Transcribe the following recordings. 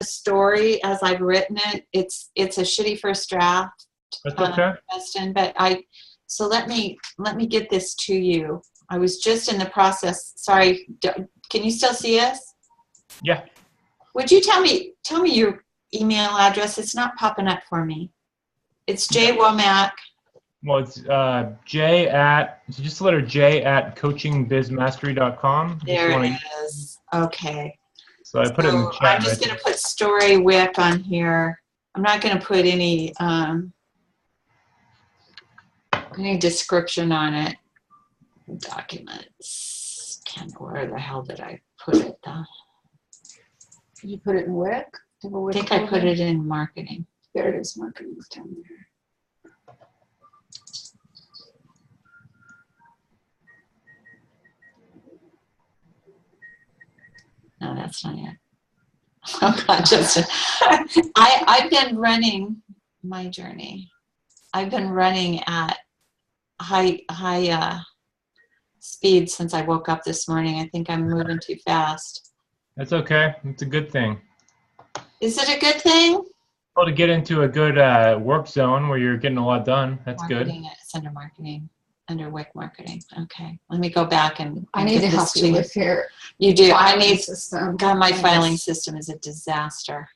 story as I've written it. It's a shitty first draft. That's okay. Justin, but so let me get this to you. I was just in the process. Sorry, can you still see us? Yeah. Would you tell me your email address? It's not popping up for me. It's J Womack. Well, it's it's just the letter J at coachingbizmastery.com. There it is. Okay. So I put it in the chat. I'm just going to put story WIC on here. I'm not going to put any description on it. Documents. Where the hell did I put it? Did you put it in WIC? I think I put it in marketing. There it is, marketing down there. No, that's not it. Oh God, Justin. I've been running my journey. I've been running at high speed since I woke up this morning. I think I'm moving too fast. That's okay. It's a good thing. Is it a good thing? Well, to get into a good work zone where you're getting a lot done. That's marketing, good. It's under marketing, under WIC marketing. Okay, let me go back and I need to help you with your. You do. I need system. God, my filing system is a disaster.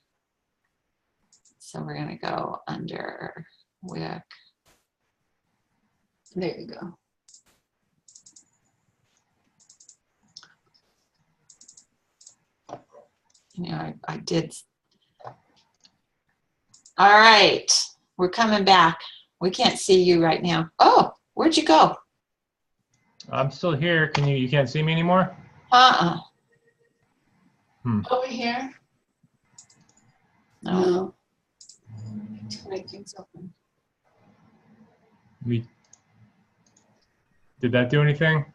So we're gonna go under WIC. There you go. You know, I did. All right, we're coming back. We can't see you right now. Oh, where'd you go? I'm still here. You can't see me anymore? Over here? No. To make things open. Did that do anything?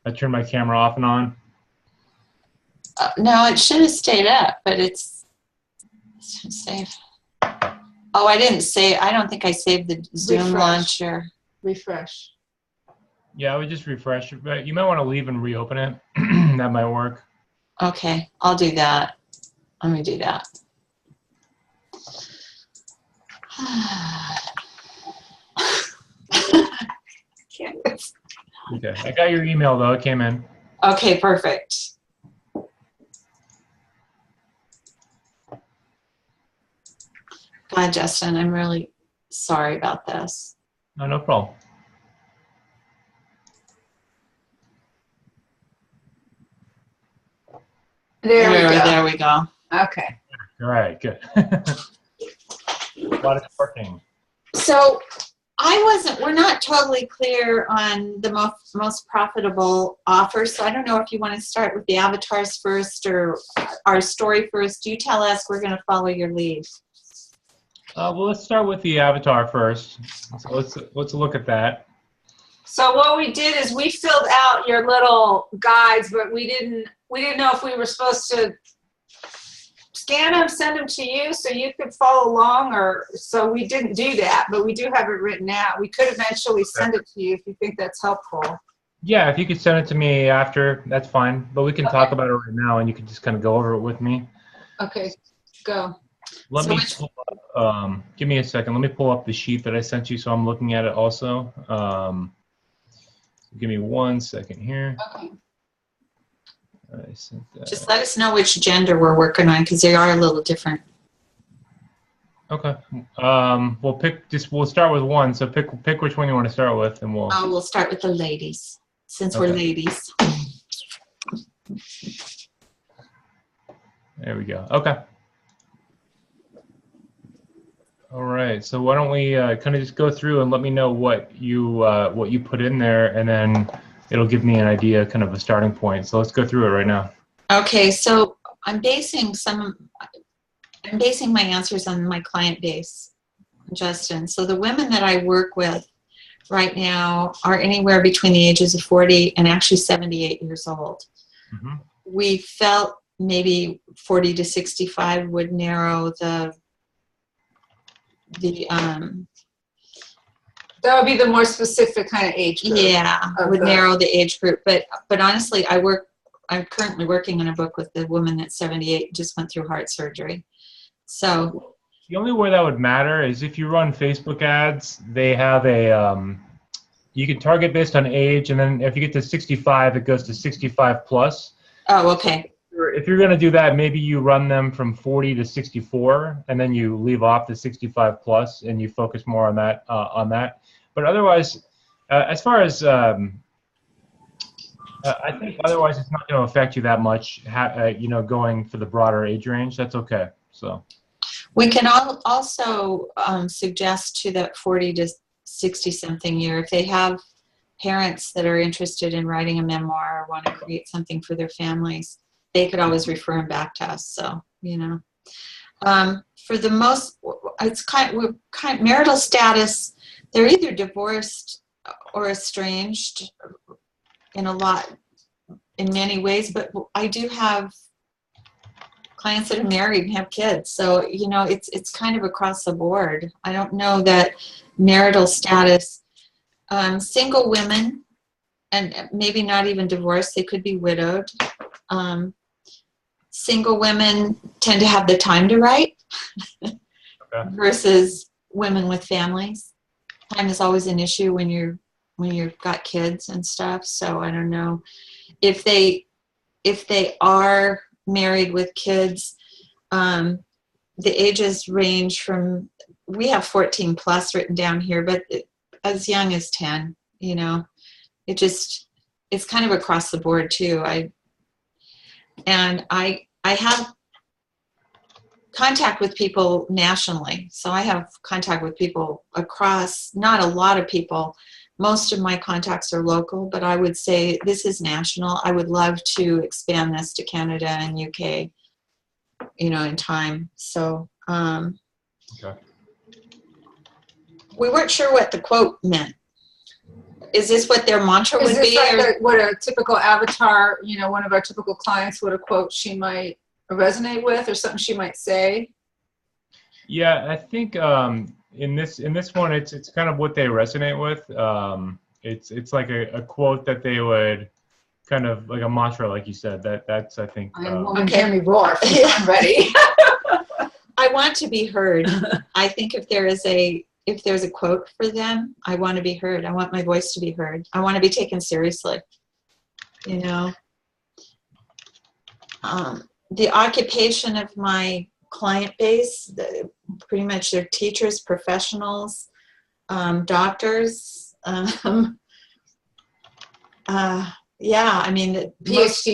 I turned my camera off and on. No, it should have stayed up, but it's save. Oh, I didn't save. I don't think I saved the Zoom launcher. Refresh. Yeah, I would just refresh it, but you might want to leave and reopen it. That might work. Okay, I'll do that. Let me do that. Candace. Okay, I got your email though. It came in. Okay, perfect. God, Justin, I'm really sorry about this. No problem. There we go. Okay. All right, good. Glad it's working. So we're not totally clear on the most profitable offer. So I don't know if you want to start with the avatars first or our story first. You tell us, we're going to follow your lead. Well, let's start with the avatar first. So let's look at that. So what we did is we filled out your little guides, but we didn't know if we were supposed to scan them, send them to you so you could follow along, or so we didn't do that, but we do have it written out. We could eventually send it to you if you think that's helpful. Yeah, if you could send it to me after, that's fine. But we can talk about it right now, and you can just kind of go over it with me. Okay, go. Let me pull up, give me a second. Let me pull up the sheet that I sent you so I'm looking at it also. Give me 1 second here. Okay. I sent that. Just let us know which gender we're working on because they are a little different. Okay. We'll start with one. So pick which one you want to start with, and we'll start with the ladies since we're ladies. There we go. Okay. All right. So why don't we kind of just go through and let me know what you put in there, and then it'll give me an idea, kind of a starting point. So let's go through it right now. Okay. So I'm basing my answers on my client base, Justin. So the women that I work with right now are anywhere between the ages of 40 and actually 78 years old. Mm-hmm. We felt maybe 40 to 65 would narrow that would be the more specific kind of age group. Yeah, would narrow the age group. But honestly, I work I'm currently working on a book with the woman that's 78, just went through heart surgery. So the only way that would matter is if you run Facebook ads, they have you can target based on age, and then if you get to 65, it goes to 65 plus. oh, okay. If you're going to do that, maybe you run them from 40 to 64, and then you leave off the 65 plus, and you focus more on that. But otherwise, as far as I think, otherwise it's not going to affect you that much. Going for the broader age range, that's okay. So We can also suggest to that 40 to 60 something year, if they have parents that are interested in writing a memoir or want to create something for their families, they could always refer them back to us. So, for the most, marital status, they're either divorced or estranged in many ways, but I do have clients that are married and have kids. So, it's kind of across the board. I don't know that marital status, single women, and maybe not even divorced, they could be widowed. Single women tend to have the time to write okay. versus women with families. Time is always an issue when you've got kids and stuff. So I don't know if they are married with kids. The ages range from, we have 14 plus written down here, but as young as 10. It's kind of across the board too. I have contact with people nationally. So I have contact with people across, not a lot of people. Most of my contacts are local, but I would say this is national. I would love to expand this to Canada and UK, in time. So Okay. we weren't sure what the quote meant. Is this what their mantra would be? Like what a typical avatar, one of our typical clients, what a quote she might resonate with or something she might say? Yeah, I think in this one, it's kind of what they resonate with. It's like a quote that they would kind of like a mantra, like you said. That's I think. I am woman, hear me roar. I'm ready. I want to be heard. I think if there's a quote for them, I want to be heard. I want my voice to be heard. I want to be taken seriously. The occupation of my client base, pretty much they're teachers, professionals, doctors. PhD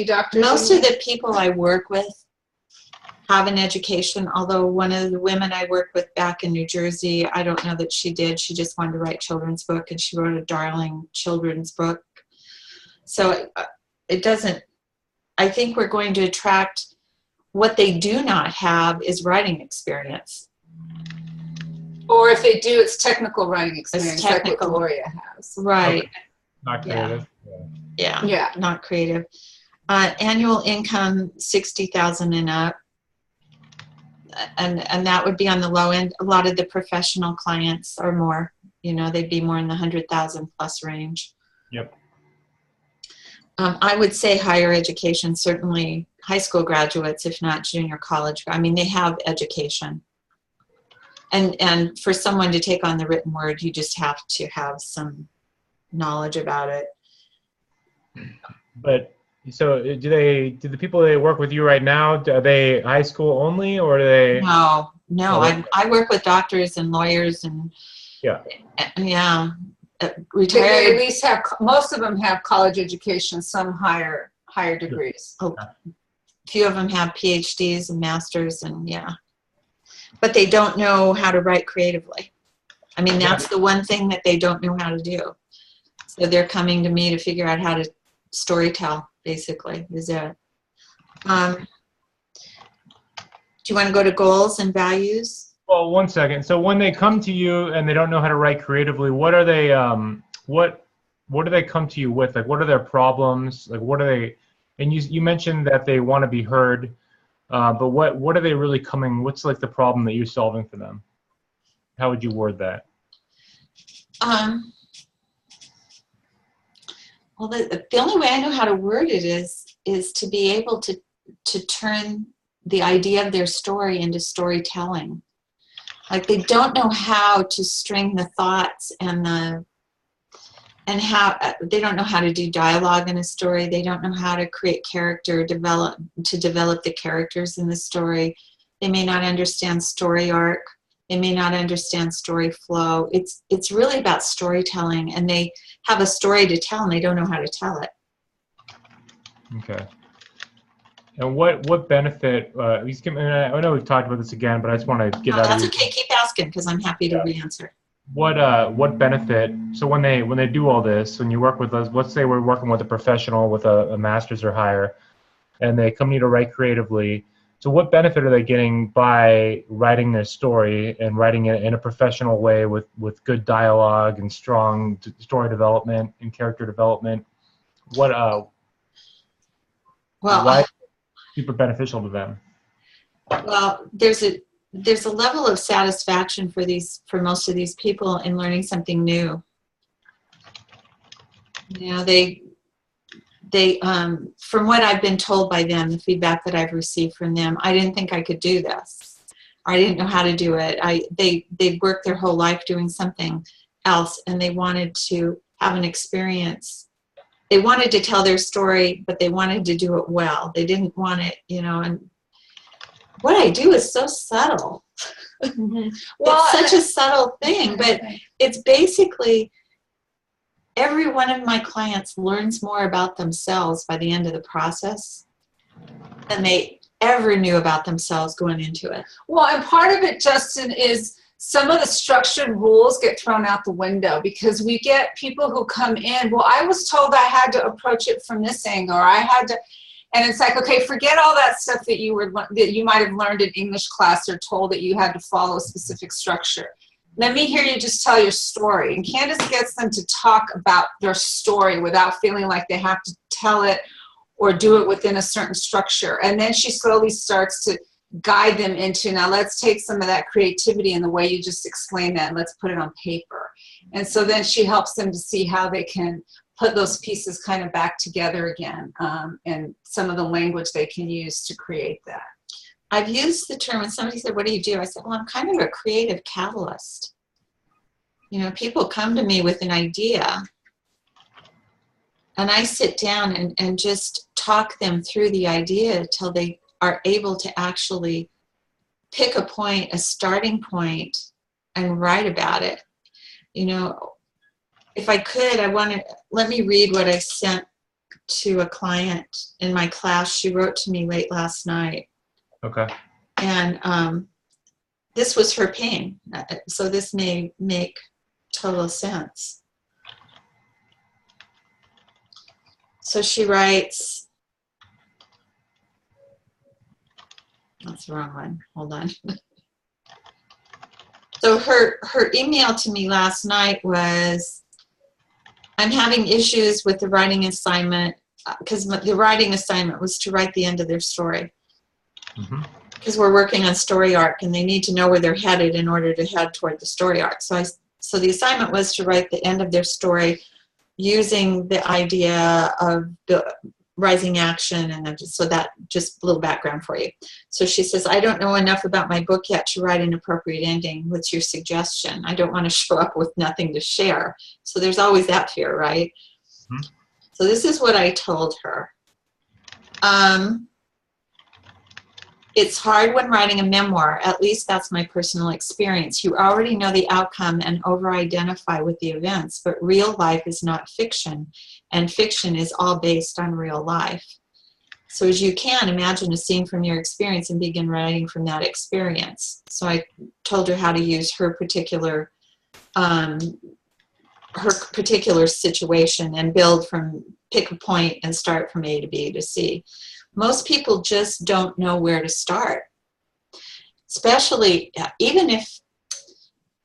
doctors. Most of the people I work with have an education, although one of the women I worked with back in New Jersey, I don't know that she did. She just wanted to write children's book, and she wrote a darling children's book. So it doesn't, I think we're going to attract, what they do not have is writing experience. Or if they do, it's technical writing experience, It's technical. like what Gloria has. Right. Okay. Not creative. Yeah. Not creative. Annual income, 60,000 and up. And that would be on the low end. A lot of the professional clients are more, they'd be more in the 100,000 plus range. Yep. I would say higher education, certainly high school graduates, if not junior college. I mean, they have education. And for someone to take on the written word, you just have to have some knowledge about it. But so do the people they work with you right now, are they high school only, or are they? No. I work with doctors and lawyers and retired. They at least have, most of them have college education, some higher degrees. A few of them have PhDs and masters, and but they don't know how to write creatively. I mean, that's the one thing that they don't know how to do. So they're coming to me to figure out how to storytell, basically, is it. Do you want to go to goals and values? Well, one second. So when they come to you and they don't know how to write creatively, what are they? What do they come to you with? Like, what are their problems? Like, what are they? And you mentioned that they want to be heard, but what are they really coming? What's like the problem that you're solving for them? How would you word that? Well, the only way I know how to word it is is to be able to turn the idea of their story into storytelling. Like they don't know how to string the thoughts and how they don't know how to do dialogue in a story. They don't know how to create character, develop the characters in the story. They may not understand story arc. They may not understand story flow. It's really about storytelling, and they have a story to tell and they don't know how to tell it. Okay. And what benefit? I know we've talked about this again, but I just want to get out of That's you. okay. Keep asking because I'm happy to re-answer. What benefit? So when they do all this, when you work with us, let's say we're working with a professional with a master's or higher, and they come to you to write creatively. So what benefit are they getting by writing their story and writing it in a professional way with good dialogue and strong story development and character development? Why is it super beneficial to them? Well, there's a level of satisfaction for most of these people in learning something new. You know, they from what I've been told by them, the feedback that I've received from them, I didn't think I could do this. I didn't know how to do it. They worked their whole life doing something else, and they wanted to have an experience. They wanted to tell their story, but they wanted to do it well. They didn't want it, you know, and what I do is so subtle. Mm-hmm. Well, it's such a subtle thing, but it's basically every one of my clients learns more about themselves by the end of the process than they ever knew about themselves going into it. Well, and part of it, Justin, is some of the structured rules get thrown out the window because we get people who come in, well, I was told I had to approach it from this angle, or I had to, and it's like, okay, forget all that stuff that you might have learned in English class or told that you had to follow a specific structure. Let me hear you just tell your story. And Candace gets them to talk about their story without feeling like they have to tell it or do it within a certain structure. And then she slowly starts to guide them into, now let's take some of that creativity and the way you just explained that and let's put it on paper. And so then she helps them to see how they can put those pieces kind of back together again, and some of the language they can use to create that. I've used the term, and somebody said, what do you do? I said, well, I'm kind of a creative catalyst. You know, people come to me with an idea, and I sit down and just talk them through the idea till they are able to actually pick a point, a starting point, and write about it. You know, if I could, let me read what I sent to a client in my class. She wrote to me late last night. Okay. And this was her pain. So this may make total sense. So she writes, that's the wrong one. Hold on. So her email to me last night was, I'm having issues with the writing assignment because the writing assignment was to write the end of their story. Because we're working on story arc and they need to know where they're headed in order to head toward the story arc. So the assignment was to write the end of their story using the idea of the rising action, and so that just a little background for you. So she says, I don't know enough about my book yet to write an appropriate ending. What's your suggestion? I don't want to show up with nothing to share. So there's always that fear, right? Mm-hmm. So this is what I told her. It's hard when writing a memoir, at least that's my personal experience. You already know the outcome and over-identify with the events, but real life is not fiction, and fiction is all based on real life. So as you can, imagine a scene from your experience and begin writing from that experience. So I told her how to use her particular situation and pick a point and start from A to B to C. Most people just don't know where to start, especially even if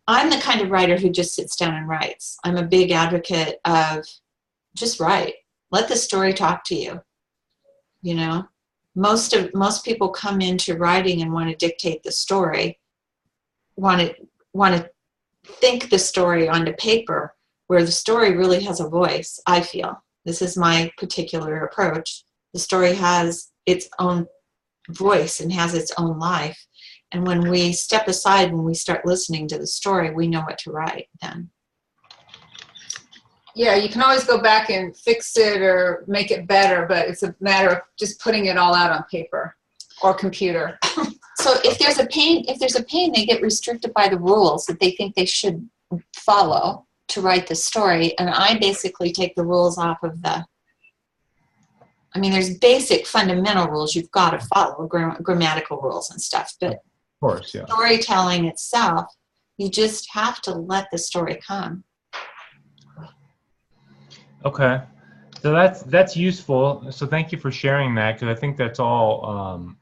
I'm the kind of writer who just sits down and writes. I'm a big advocate of just write. Let the story talk to you. You know, most people come into writing and want to dictate the story, want to think the story onto paper, where the story really has a voice, I feel. This is my particular approach. The story has its own voice and has its own life. And when we step aside, when we start listening to the story, we know what to write then. Yeah, you can always go back and fix it or make it better, but it's a matter of just putting it all out on paper or computer. So if there's a pain, they get restricted by the rules that they think they should follow to write the story. And I basically take the rules off of there's basic fundamental rules you've got to follow, grammatical rules and stuff. But of course, yeah. Storytelling itself, you just have to let the story come. Okay, so that's useful. So thank you for sharing that, because I think that's all.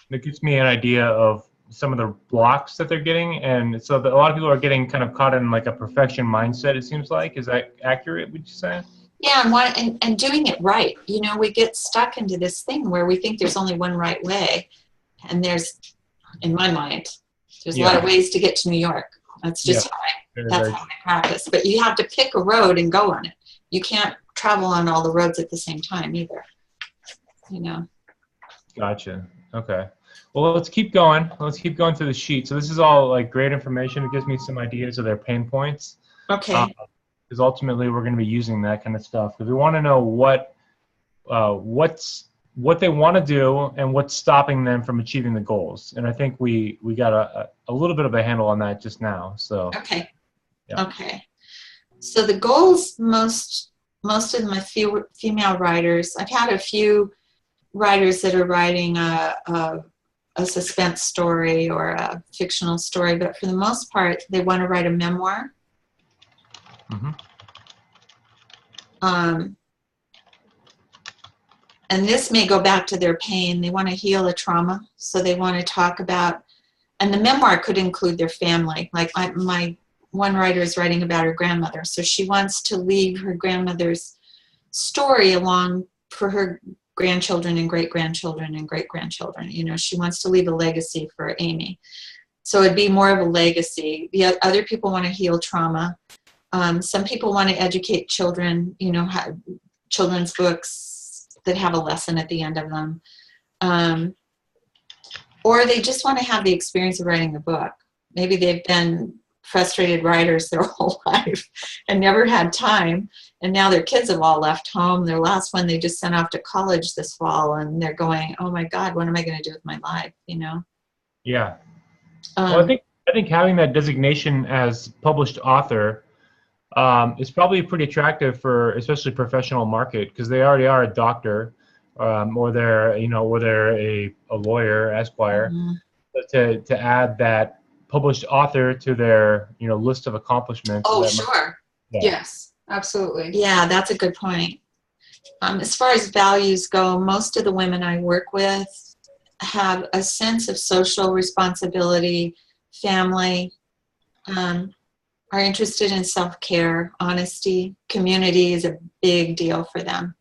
That gives me an idea of some of the blocks that they're getting, and so a lot of people are getting kind of caught in like a perfection mindset. It seems like, is that accurate? Would you say? Yeah, and doing it right. We get stuck into this thing where we think there's only one right way, and there's, in my mind, there's a lot of ways to get to New York. That's just how I practice. But you have to pick a road and go on it. You can't travel on all the roads at the same time either. Gotcha. Okay. Well, let's keep going. Let's keep going through the sheet. So this is all like great information. It gives me some ideas of their pain points. Okay. Because ultimately we're going to be using that kind of stuff. Because we want to know what they want to do and what's stopping them from achieving the goals. And I think we got a little bit of a handle on that just now. So. Okay. Yeah. Okay. So the goals, most of my female writers, I've had a few writers that are writing a suspense story or a fictional story, but for the most part, they want to write a memoir. Mm-hmm. And this may go back to their pain. They want to heal a trauma, so they want to talk about, and the memoir could include their family. Like my one writer is writing about her grandmother, so she wants to leave her grandmother's story along for her grandchildren and great-grandchildren and great-grandchildren. She wants to leave a legacy for Amy. So it'd be more of a legacy. The other people want to heal trauma. Some people want to educate children, children's books that have a lesson at the end of them. Or they just want to have the experience of writing the book. Maybe they've been frustrated writers their whole life and never had time, and now their kids have all left home. Their last one they just sent off to college this fall, and they're going, oh my God, what am I going to do with my life? Yeah. Well, I think having that designation as published author is probably pretty attractive for especially professional market, because they already are a doctor, or they're a lawyer, esquire. Mm-hmm. But to add that published author to their list of accomplishments. Oh, sure. Yes, absolutely. Yeah, that's a good point. As far as values go, most of the women I work with have a sense of social responsibility, family, are interested in self-care, honesty. Community is a big deal for them.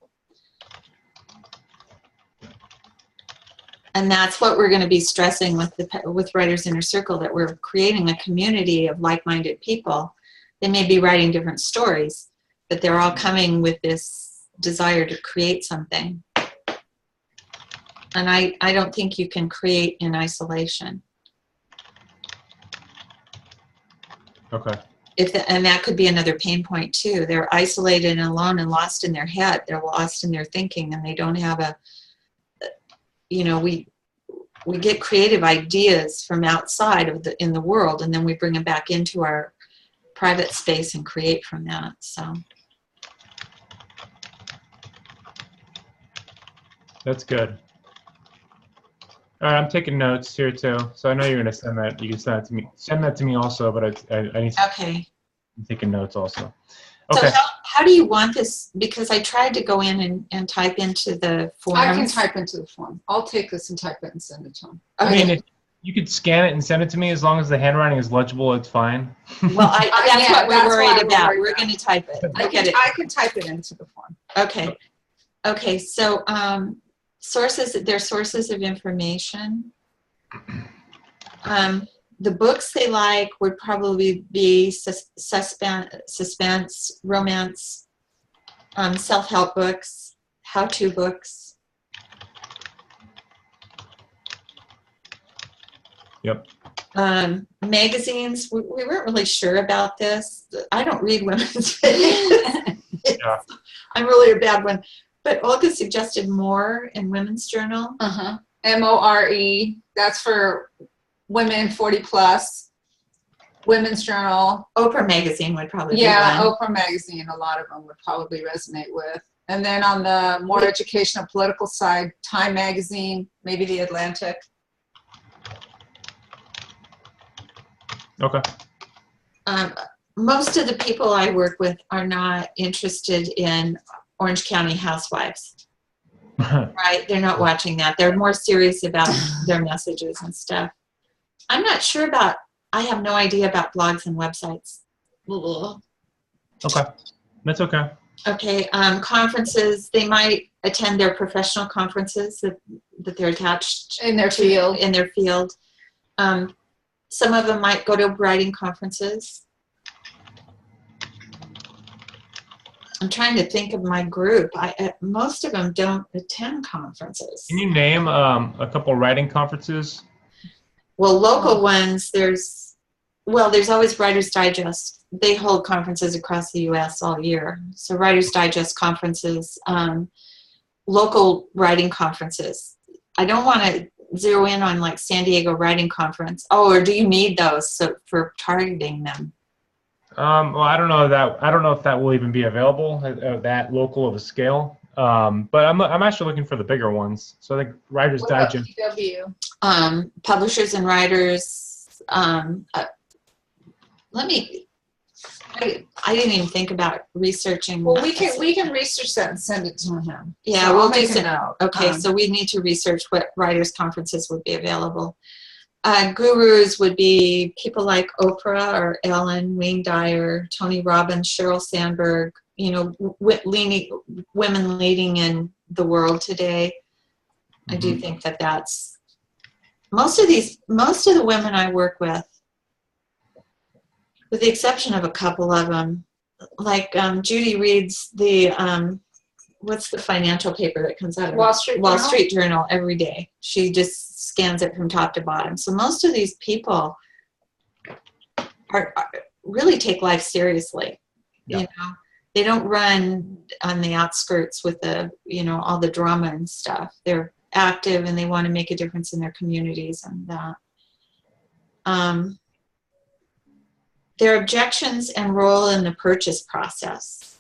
And that's what we're going to be stressing with Writers Inner Circle, that we're creating a community of like-minded people. They may be writing different stories, but they're all coming with this desire to create something. And I don't think you can create in isolation. Okay. And that could be another pain point too. They're isolated and alone and lost in their head. They're lost in their thinking, and they don't have we get creative ideas from outside in the world, and then we bring them back into our private space and create from that. So that's good. All right, I'm taking notes here too. So I know you're going to send that. You can send that to me. Send that to me also, but I need to. Okay. I'm taking notes also. Okay. So how do you want this? Because I tried to go in and type into the forms. I can type into the form. I'll take this and type it and send it to him. Okay. I mean, if you could scan it and send it to me, as long as the handwriting is legible, it's fine. Well, that's what we're worried about. We're going to type it. I can type it into the form. Okay. Okay. So their sources of information. The books they like would probably be suspense, romance, self-help books, how-to books, Yep. Magazines, we weren't really sure about this. I don't read women's videos. Yeah. I'm really a bad one. But Olga suggested More in Women's Journal. MORE. That's for women 40 plus. Women's Journal. Oprah Magazine would probably be Yeah, one. Oprah Magazine, a lot of them would probably resonate with. And then on the more educational political side, Time Magazine, maybe The Atlantic. Okay. Most of the people I work with are not interested in Orange County Housewives, right? They're not watching that. They're more serious about their messages and stuff. I'm not sure about, I have no idea about blogs and websites. Ugh. Okay. That's okay. Okay, conferences, they might attend their professional conferences that they're attached In their to field. in their field. Some of them might go to writing conferences. I'm trying to think of my group. Most of them don't attend conferences. Can you name a couple writing conferences? Well, local ones, there's always Writer's Digest. They hold conferences across the U.S. all year. So Writer's Digest conferences, local writing conferences. I don't want to zero in on like San Diego Writing Conference. Oh, or do you need those for targeting them? Well, I don't know if that will even be available at that local of a scale. But I'm actually looking for the bigger ones. So I think Writer's What about Digest. PW? Publishers and writers. I didn't even think about researching. Well, we can research that and send it to him. Yeah, So we'll I'll make do a some. note. Okay, so we need to research what writers' conferences would be available. Gurus would be people like Oprah or Ellen, Wayne Dyer, Tony Robbins, Sheryl Sandberg, women leading in the world today. I do think that's most of the women I work with the exception of a couple of them, like Judy reads the what's the financial paper that comes out of Wall Street Wall Journal? Street Journal every day. She just scans it from top to bottom. So most of these people are really take life seriously. Yeah. You know, they don't run on the outskirts with the all the drama and stuff. They're active and they want to make a difference in their communities and that. Their objections and role in the purchase process.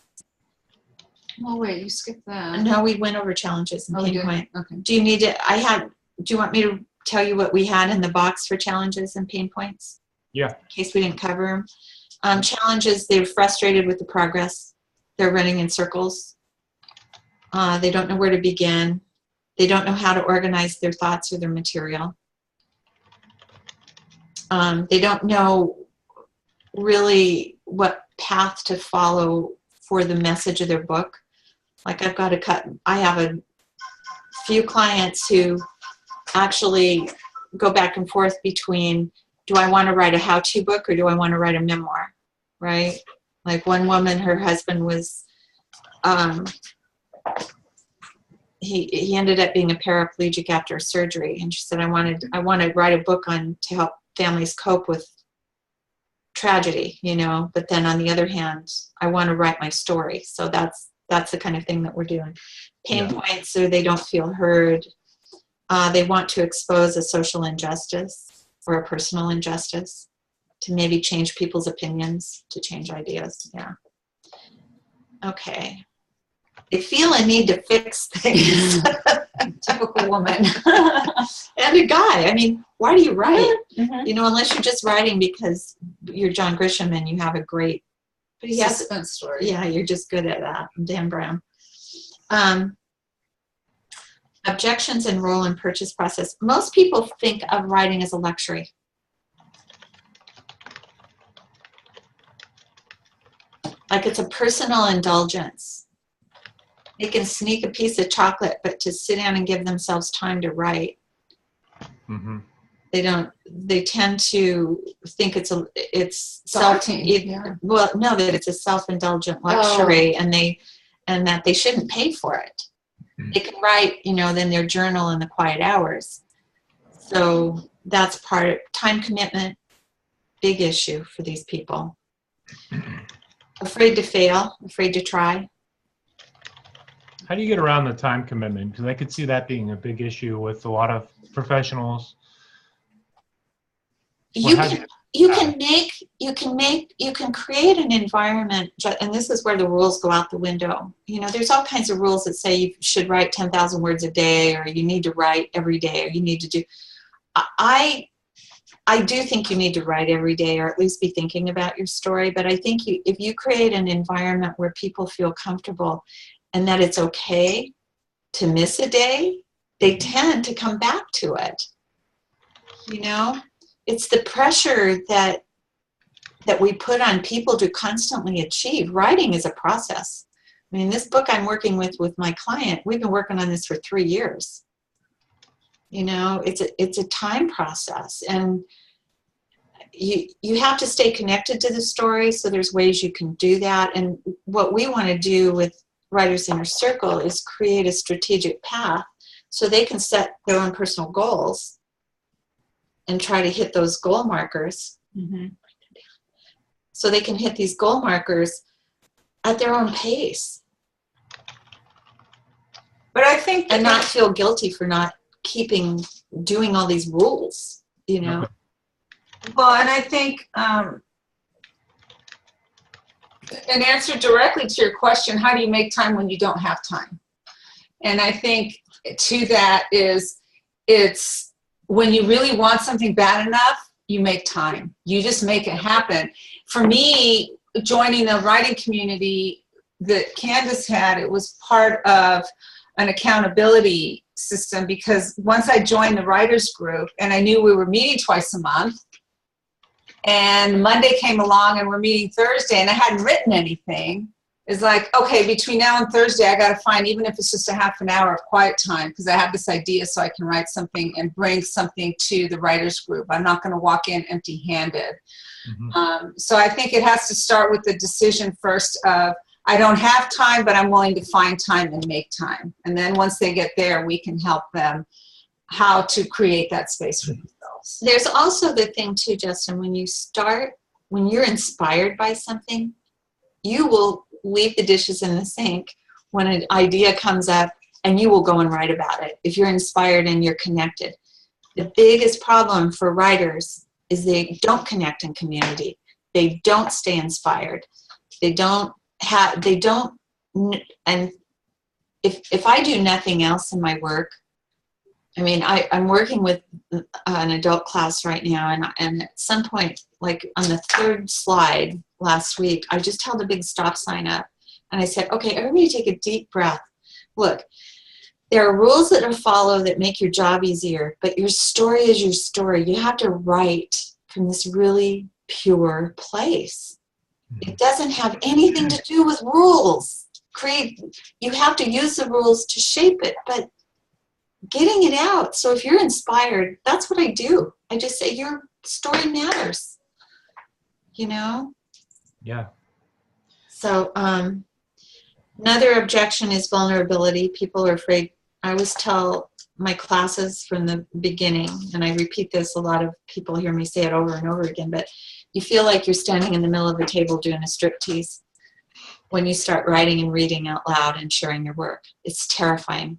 Oh wait, you skipped that. No, we went over challenges and pain point. Okay. Do you need it? Do you want me to tell you what we had in the box for challenges and pain points? Yeah. In case we didn't cover them. Challenges, they're frustrated with the progress. They're running in circles. They don't know where to begin. They don't know how to organize their thoughts or their material. They don't know really what path to follow for the message of their book. Like I have a few clients who actually go back and forth between, do I want to write a how-to book or do I want to write a memoir, right? Like one woman, her husband was, he ended up being a paraplegic after surgery. And she said, I want to write a book to help families cope with tragedy, but then on the other hand, I want to write my story. So that's the kind of thing that we're doing. Pain points, so they don't feel heard. They want to expose a social injustice or a personal injustice to maybe change people's opinions, to change ideas. Yeah. Okay. They feel a need to fix things. Typical woman. And a guy. I mean, why do you write? Mm-hmm. Unless you're just writing because you're John Grisham and you have a great Suspense story. Yeah, you're just good at that. Dan Brown. Objections and role in purchase process. Most people think of writing as a luxury. Like it's a personal indulgence. They can sneak a piece of chocolate, but to sit down and give themselves time to write, they don't. They tend to think it's a self-indulgent luxury, and that they shouldn't pay for it. They can write, in their journal in the quiet hours. So that's part of time commitment, big issue for these people. Afraid to fail, afraid to try. How do you get around the time commitment? Because I could see that being a big issue with a lot of professionals. You can create an environment, and this is where the rules go out the window. You know, there's all kinds of rules that say you should write 10,000 words a day, or you need to write every day, or you need to do. I do think you need to write every day, or at least be thinking about your story. But I think if you create an environment where people feel comfortable and that it's okay to miss a day, they tend to come back to it. You know, it's the pressure that we put on people to constantly achieve. Writing is a process. I mean, this book I'm working with my client, we've been working on this for 3 years. You know, it's a time process, and you have to stay connected to the story. So there's ways you can do that. And what we want to do with Writers Inner Circle is create a strategic path so they can set their own personal goals and try to hit those goal markers. Mm-hmm. So they can hit these goal markers at their own pace. But I think, and not feel guilty for not doing all these rules, you know. Well, and I think an answer directly to your question, how do you make time when you don't have time? And I think to that is, it's when you really want something bad enough, you make time. You just make it happen. For me, joining the writing community that Candace had, it was part of an accountability system, because once I joined the writers group and I knew we were meeting twice a month, and Monday came along and we're meeting Thursday and I hadn't written anything, it's like, okay, between now and Thursday, I got to find, even if it's just a half an hour of quiet time, because I have this idea so I can write something and bring something to the writers group. I'm not going to walk in empty-handed. Mm-hmm. So I think it has to start with the decision first of, I don't have time, but I'm willing to find time and make time. And then once they get there, we can help them how to create that space for themselves. There's also the thing too, Justin, when you're inspired by something, you will leave the dishes in the sink when an idea comes up, and you will go and write about it if you're inspired and you're connected. The biggest problem for writers is they don't connect in community. They don't stay inspired. And if I do nothing else in my work, I mean, I'm working with an adult class right now, and at some point, like on the 3rd slide last week, I just held a big stop sign up, and I said, okay, everybody take a deep breath. Look, there are rules that are followed that make your job easier, but your story is your story. You have to write from this really pure place. It doesn't have anything to do with rules. You have to use the rules to shape it, but getting it out. So if you're inspired, that's what I do. I just say your story matters, you know? Yeah. So another objection is vulnerability. People are afraid. I always tell my classes from the beginning, and I repeat this, a lot of people hear me say it over and over again, but you feel like you're standing in the middle of a table doing a striptease when you start writing and reading out loud and sharing your work. It's terrifying.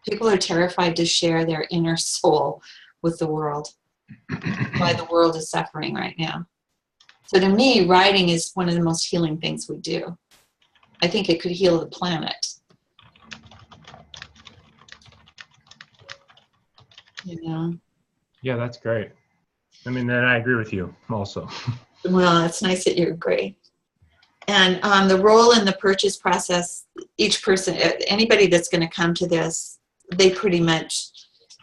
People are terrified to share their inner soul with the world. Why the world is suffering right now. So to me, writing is one of the most healing things we do. I think it could heal the planet. You know? Yeah, that's great. I mean, then I agree with you also. Well, it's nice that you agree. And the role in the purchase process, each person, anybody that's going to come to this, they pretty much,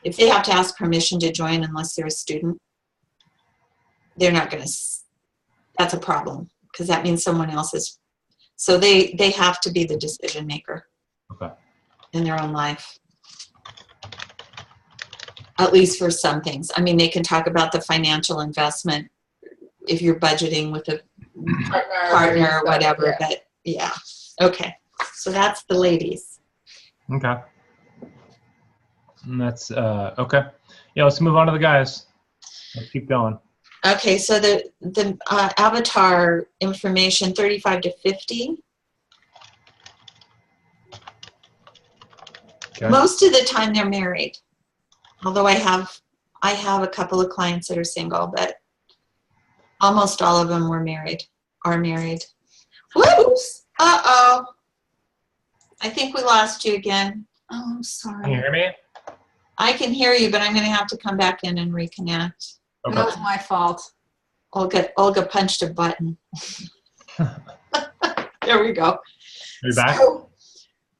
if they have to ask permission to join unless they're a student, they're not going to, that's a problem, because that means someone else is, so they have to be the decision maker. Okay. In their own life. At least for some things. I mean, they can talk about the financial investment if you're budgeting with a partner or whatever, yeah. But yeah. Okay. So that's the ladies. Okay. And that's, okay. Yeah, let's move on to the guys. Let's keep going. Okay, so the avatar information, 35 to 50. Okay. Most of the time they're married, although I have a couple of clients that are single, but almost all of them are married. Whoops! Uh-oh. I think we lost you again. Oh, I'm sorry. Can you hear me? I can hear you, but I'm going to have to come back in and reconnect. Okay. That was my fault. Olga punched a button. There we go. Are you back?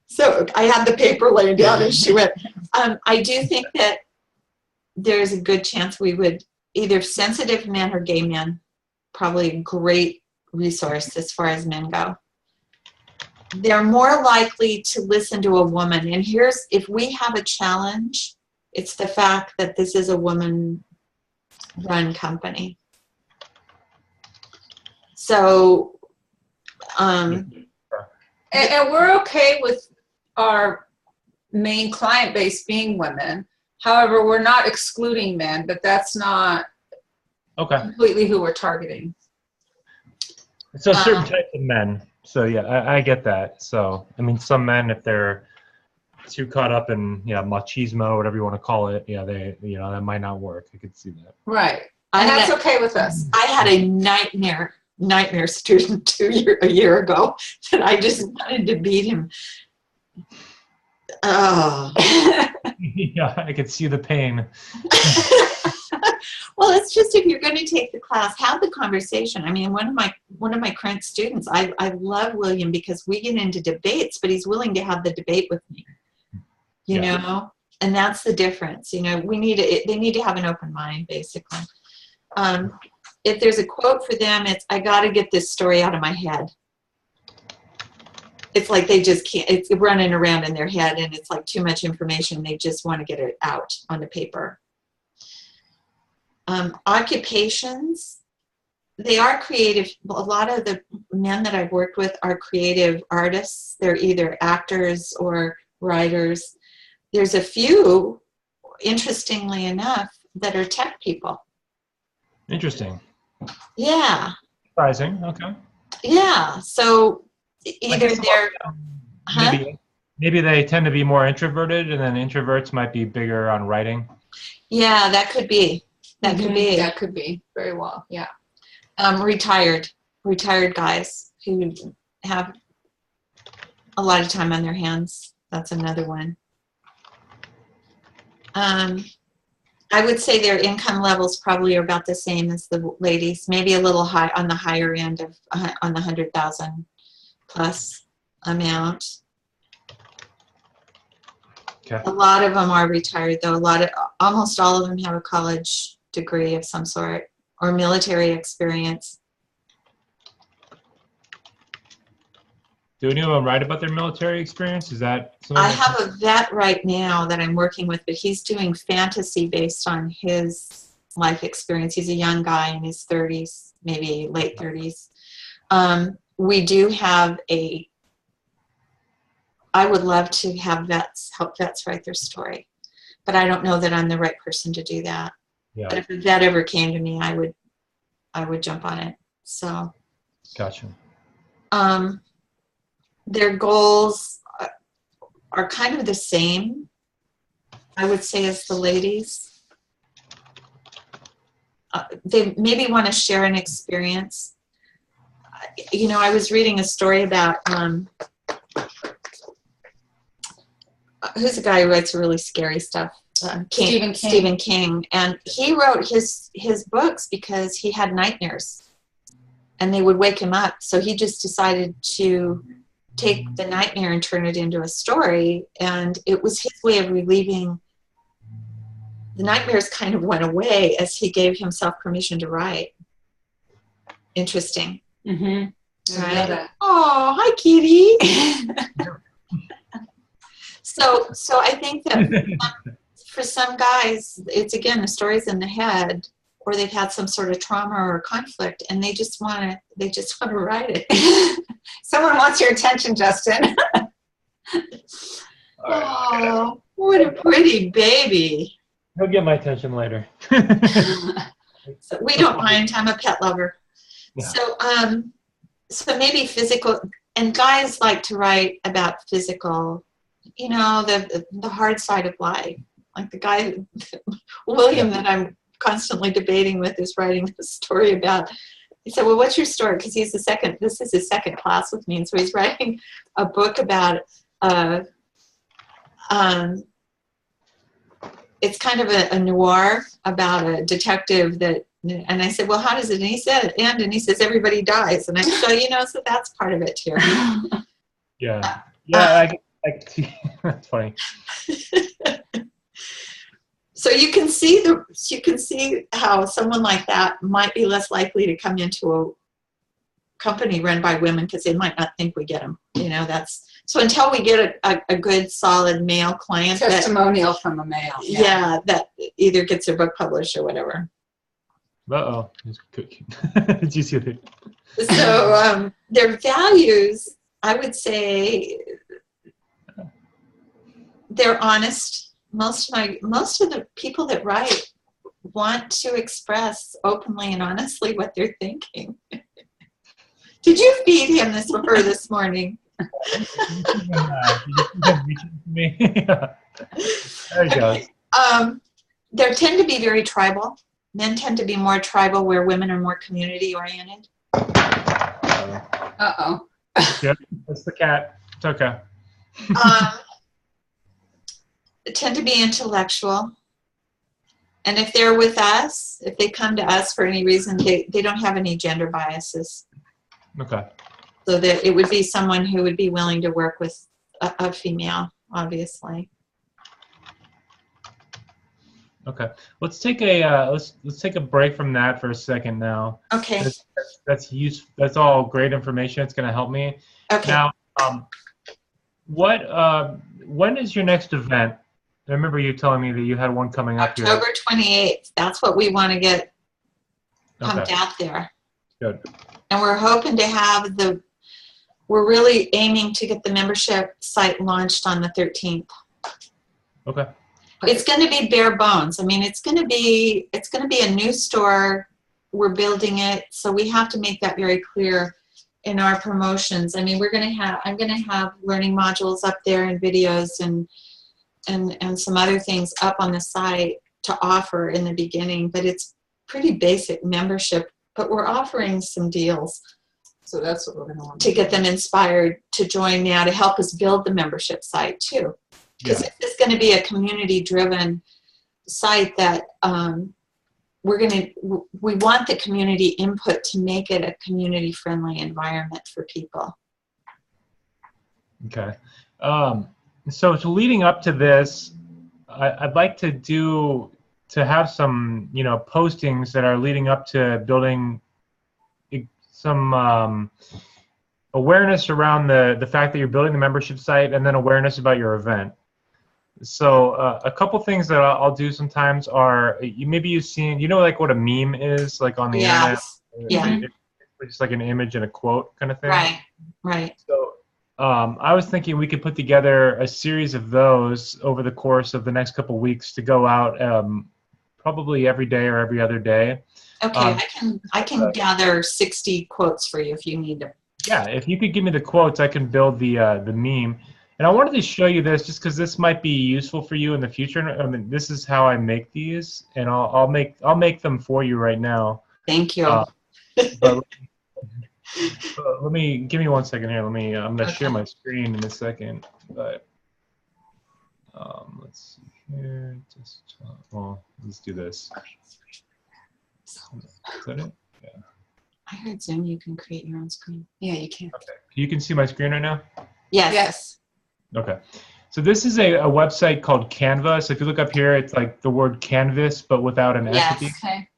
So I had the paper laying down and she went. I do think that there's a good chance we would either sensitive men or gay men, probably a great resource as far as men go. They're more likely to listen to a woman. And if we have a challenge, it's the fact that this is a woman-run company. So, And we're okay with our main client base being women. However, we're not excluding men, but that's not completely who we're targeting. So certain types of men. So yeah, I get that. So I mean, some men, if they're too caught up in machismo, whatever you want to call it, that might not work. I could see that. Right, and that's okay with us. I had a nightmare student a year ago that I just wanted to beat him. Oh. Yeah, I could see the pain. Well, it's just, if you're going to take the class, have the conversation. I mean, one of my current students, I love William because we get into debates, but he's willing to have the debate with me. You know, and that's the difference. They need to have an open mind, basically. If there's a quote for them, it's, I got to get this story out of my head. It's like they just can't, it's running around in their head and it's like too much information. They just want to get it out on the paper. Occupations, they are creative. A lot of the men that I've worked with are creative artists. They're either actors or writers. There's a few, interestingly enough, that are tech people. Interesting. Yeah. Surprising. Okay. Yeah. So either they're maybe they tend to be more introverted, and then introverts might be bigger on writing. Yeah, that could be. That could be. That could be very well. Yeah. Retired guys who have a lot of time on their hands. That's another one. I would say their income levels probably are about the same as the ladies, maybe a little high on the higher end of on the 100,000 plus amount. Okay. A lot of them are retired, though. Almost all of them have a college degree of some sort or military experience. Do any of them write about their military experience? Is that something? I have a vet right now that I'm working with, but he's doing fantasy based on his life experience. He's a young guy in his 30s, maybe late 30s. We do have I would love to have help vets write their story, but I don't know that I'm the right person to do that. Yeah. But if a vet ever came to me, I would jump on it. So. Gotcha. Their goals are kind of the same, I would say, as the ladies. They maybe want to share an experience. I was reading a story about who's a guy who writes really scary stuff? Stephen King. And he wrote his books because he had nightmares and they would wake him up. So he just decided to take the nightmare and turn it into a story. And it was his way of relieving. The nightmares kind of went away as he gave himself permission to write. Interesting. Mm-hmm. Right? Oh, hi, Kitty. So I think that for some guys, it's, again, the story's in the head, or they've had some sort of trauma or conflict, and they just want to write it. Someone wants your attention, Justin. Oh, what a pretty baby. He'll get my attention later. So we don't mind. I'm a pet lover. Yeah. So maybe physical, and guys like to write about physical, the hard side of life. Like the guy, William, that I'm constantly debating with, is writing a story about. He said, well, what's your story? Because this is his second class with me. And so he's writing a book about, it's kind of a noir about a detective and I said, well, how does it end? And he says, everybody dies. And I said, so that's part of it too. Yeah. Yeah, that's funny. So you can see how someone like that might be less likely to come into a company run by women because they might not think we get them. So until we get a good solid male client, testimonial from a male. Yeah, that either gets their book published or whatever. Uh-oh, he's cooking. Did you see it? So their values, I would say, they're honest. Most of the people that write want to express openly and honestly what they're thinking. Did you feed him this morning? There you go. They tend to be very tribal. Men tend to be more tribal, where women are more community oriented. Uh-oh. Yep, that's the cat. It's okay. Tend to be intellectual. And if they're with us, if they come to us for any reason, they don't have any gender biases. Okay. So that it would be someone who would be willing to work with a female, obviously. Okay. Let's take a let's take a break from that for a second now. Okay. That's all great information. It's going to help me. Okay. Now, when is your next event? I remember you telling me that you had one coming up here. October 28th. That's what we want to get pumped out there. Good. And we're hoping to have we're really aiming to get the membership site launched on the 13th. Okay. It's going to be bare bones. I mean, it's going to be a new store. We're building it, so we have to make that very clear in our promotions. I mean, I'm going to have learning modules up there and videos and some other things up on the site to offer in the beginning, but it's pretty basic membership, but we're offering some deals. So that's what we're going to want to get them inspired to join now, to help us build the membership site too. Because if it's going to be a community-driven site, that we want the community input to make it a community-friendly environment for people. Okay. So leading up to this, I'd like to have some postings that are leading up to building some awareness around the fact that you're building the membership site, and then awareness about your event. So a couple things that I'll do sometimes are, you've seen, like what a meme is, like on the internet? Yeah. It's just like an image and a quote kind of thing. Right. So I was thinking we could put together a series of those over the course of the next couple weeks to go out probably every day or every other day. Okay, I can gather 60 quotes for you if you need them. Yeah, if you could give me the quotes, I can build the meme. And I wanted to show you this just because this might be useful for you in the future. I mean, this is how I make these, and I'll make them for you right now. Thank you. But give me 1 second here. I'm gonna share my screen in a second. But let's see here. Let's do this. Is that it? Yeah. I heard Zoom. You can create your own screen. Yeah, you can. Okay. You can see my screen right now? Yes. Okay. So this is a website called Canva. So if you look up here, it's like the word canvas, but without an S at the end. Okay.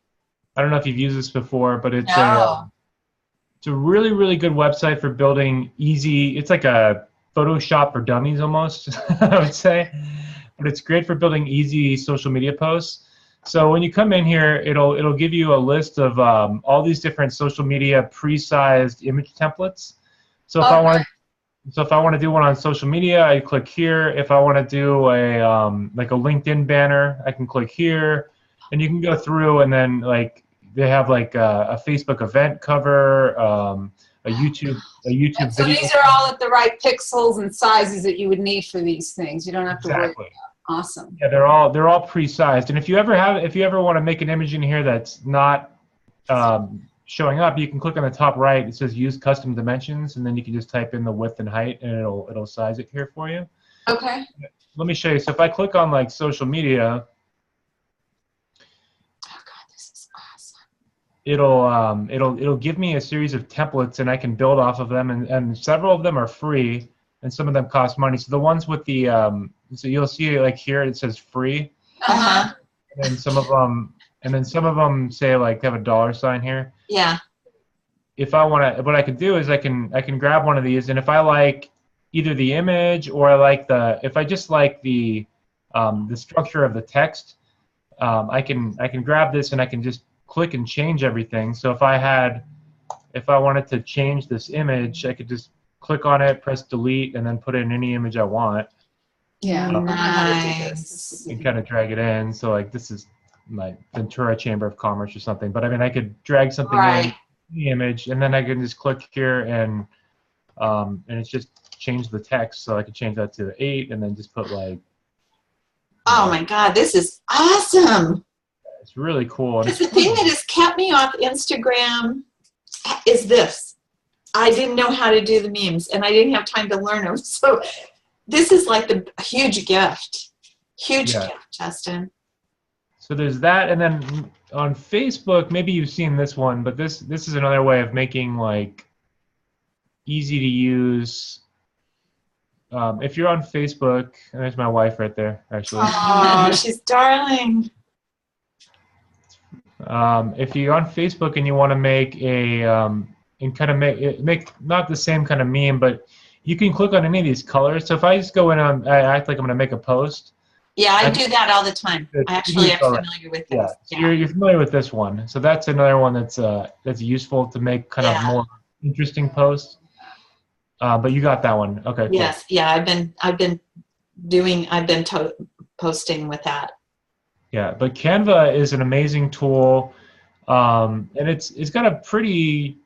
I don't know if you've used this before, but it's a really, really good website for building easy. It's like a Photoshop for dummies almost, I would say. But it's great for building easy social media posts. So when you come in here, it'll give you a list of all these different social media pre-sized image templates. So if I wanted So if I want to do one on social media, I click here. If I want to do a like a LinkedIn banner, I can click here, and you can go through and then like they have like a Facebook event cover, a YouTube And so video. these are all at the right pixels and sizes that you would need for these things. You don't have to worry. Exactly. Awesome. Yeah, they're all pre-sized. And if you ever want to make an image in here that's not showing up, you can click on the top right. It says use custom dimensions, and then you can just type in the width and height, and it'll size it here for you. Okay. Let me show you. So if I click on like social media, Oh God, this is awesome. it'll give me a series of templates, and I can build off of them, and several of them are free, and some of them cost money. So the ones with the so you'll see like here it says free, Uh-huh. and some of them say like have a dollar sign here. Yeah. If I want to, what I could do is I can grab one of these, and if I like either the image or I like if I just like the structure of the text, I can grab this and I can just click and change everything. So if I wanted to change this image, I could just click on it, press delete, and then put in any image I want. Yeah. I know how to do this. Nice. And kind of drag it in. So like this is my Ventura Chamber of Commerce or something. But I mean, I could drag something in the image, and then I can just click here and it's just change the text. So I could change that to 8, and then just put like. Oh my God, this is awesome. It's really cool. Because the thing that has kept me off Instagram is this. I didn't know how to do the memes, and I didn't have time to learn them. So this is like a huge gift. Huge gift, Justin. So there's that, and then on Facebook, maybe you've seen this one, but this is another way of making like easy to use. If you're on Facebook, and there's my wife right there, actually. Oh, she's darling. If you're on Facebook and you want to make and kind of make not the same kind of meme, but you can click on any of these colors. So if I just go in on, I act like I'm going to make a post. Yeah, I do that all the time. I actually am familiar with this. Yeah, so you're familiar with this one. So that's another one that's useful to make kind of more interesting posts. But you got that one. Okay. Cool. Yes. Yeah. I've been posting with that. Yeah, but Canva is an amazing tool, and it's got a pretty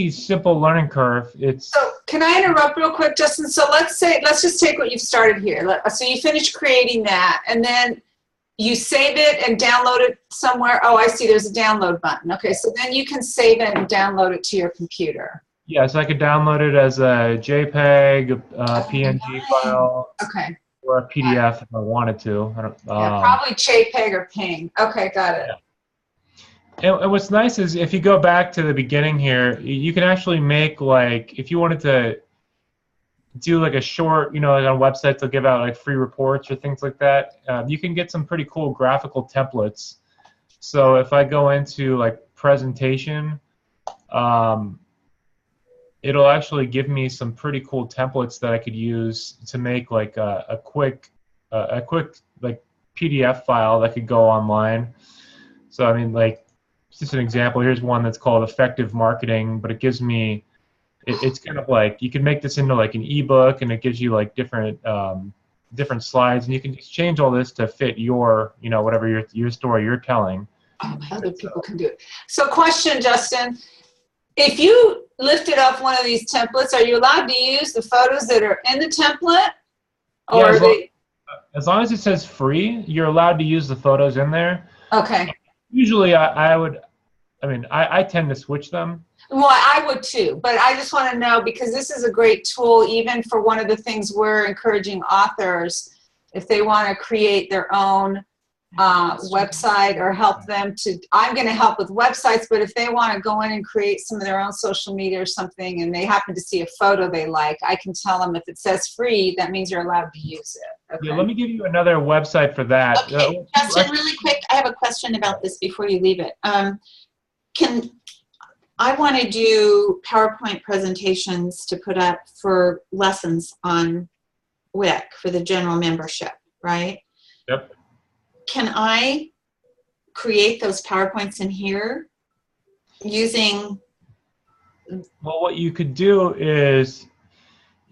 simple learning curve. So can I interrupt real quick, Justin? So let's just take what you've started here. So you finish creating that, and then you save it and download it somewhere. Oh, I see. There's a download button. Okay, so then you can save it and download it to your computer. Yeah, so I could download it as a JPEG, a PNG file, or a PDF if I wanted to. Probably JPEG or PNG. Okay, got it. Yeah. And what's nice is if you go back to the beginning here, you can actually make like, if you wanted to do like a short, like on websites they'll give out like free reports or things like that, you can get some pretty cool graphical templates. So if I go into like presentation, it'll actually give me some pretty cool templates that I could use to make like a quick like PDF file that could go online. So I mean, like, just an example. Here's one that's called Effective Marketing, but it gives me, it's kind of like you can make this into like an ebook, and it gives you like different slides, and you can just change all this to fit your whatever your story you're telling. Other people can do it. So question, Justin. If you lifted up one of these templates, are you allowed to use the photos that are in the template? Or as long as it says free, you're allowed to use the photos in there. Okay. Usually I tend to switch them. Well, I would too, but I just want to know, because this is a great tool even for one of the things we're encouraging authors, if they want to create their own website or help them to, I'm going to help with websites, but if they want to go in and create some of their own social media or something and they happen to see a photo they like, I can tell them if it says free, that means you're allowed to use it. Okay. Yeah, let me give you another website for that. Okay, Justin, really quick, I have a question about this before you leave it. I want to do PowerPoint presentations to put up for lessons on WIC for the general membership, right? Yep. Can I create those PowerPoints in here using? Well, what you could do is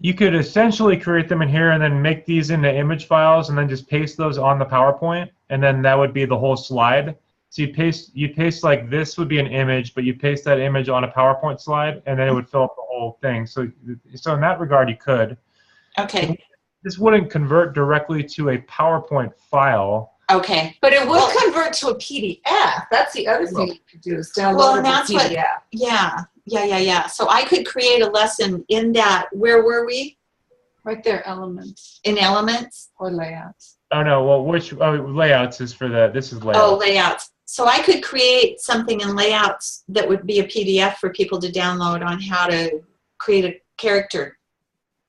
You could essentially create them in here and then make these into image files and then just paste those on the PowerPoint, and then that would be the whole slide. So you paste like this would be an image, but you paste that image on a PowerPoint slide, and then it would fill up the whole thing. So in that regard, you could. Okay. This wouldn't convert directly to a PowerPoint file. Okay. But it will convert to a PDF. That's the other thing you could do is download a PDF. Yeah. So I could create a lesson in that. Where were we? Right there, elements In Elements? or layouts. Oh no, well layouts is for this is layouts. Oh, layouts. So I could create something in layouts that would be a PDF for people to download on how to create a character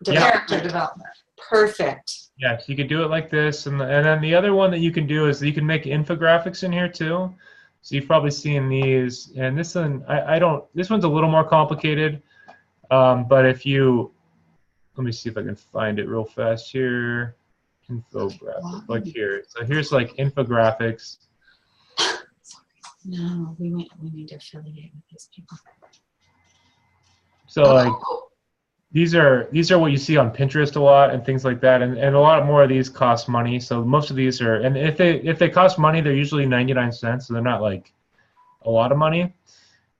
development. Perfect. Yes, you could do it like this, and then the other one that you can do is you can make infographics in here too. So you've probably seen these, and this one this one's a little more complicated, but if you let me see if I can find it real fast here. Infographic, like here. So here's like infographics. No, we need to affiliate with these people. So like these are what you see on Pinterest a lot and things like that, and a lot more of these cost money. So most of these are, and if they cost money, they're usually 99 cents, so they're not like a lot of money.